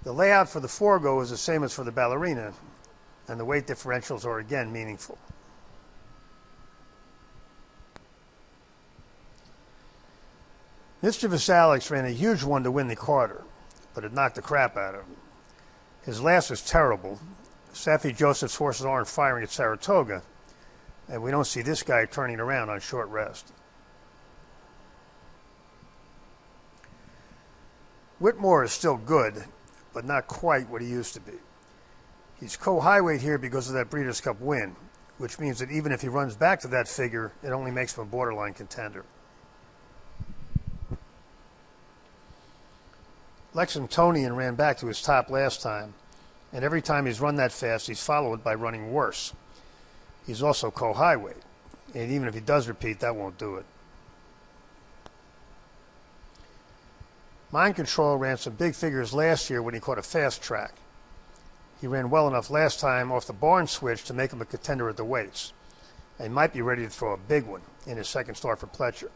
The layout for the Forego is the same as for the ballerina, and the weight differentials are again meaningful. Mischievous Alex ran a huge one to win the quarter, but it knocked the crap out of him. His last was terrible. Safi Joseph's horses aren't firing at Saratoga, and we don't see this guy turning around on short rest. Whitmore is still good, but not quite what he used to be. He's co-high weight here because of that Breeders' Cup win, which means that even if he runs back to that figure, it only makes him a borderline contender. Lexingtonian ran back to his top last time, and every time he's run that fast, he's followed by running worse. He's also co-high weight, and even if he does repeat, that won't do it. Mind Control ran some big figures last year when he caught a fast track. He ran well enough last time off the barn switch to make him a contender at the weights, and might be ready to throw a big one in his second start for Pletcher,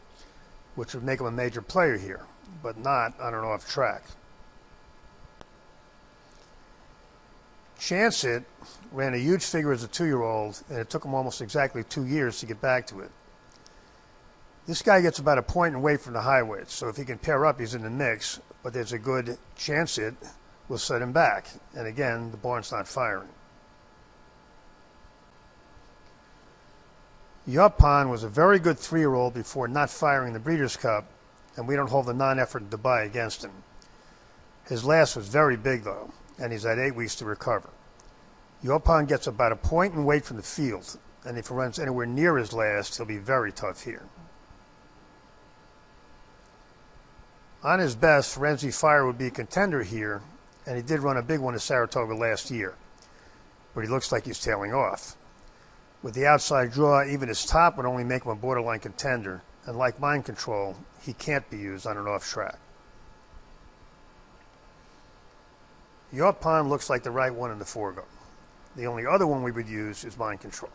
which would make him a major player here, but not on an off track. Chance It ran a huge figure as a 2-year-old, and it took him almost exactly 2 years to get back to it. This guy gets about a point in weight from the high weights, so if he can pair up, he's in the mix, but there's a good chance it will set him back. And again, the barn's not firing. Yaupon was a very good 3-year-old before not firing the Breeders' Cup, and we don't hold the non-effort in Dubai against him. His last was very big, though, and he's had 8 weeks to recover. Yaupon gets about a point in weight from the field, and if he runs anywhere near his last, he'll be very tough here. On his best, Forenzi Fire would be a contender here, and he did run a big one at Saratoga last year, but he looks like he's tailing off. With the outside draw, even his top would only make him a borderline contender, and like Mind Control, he can't be used on an off track. Yaupon looks like the right one in the Forego. The only other one we would use is Mind Control.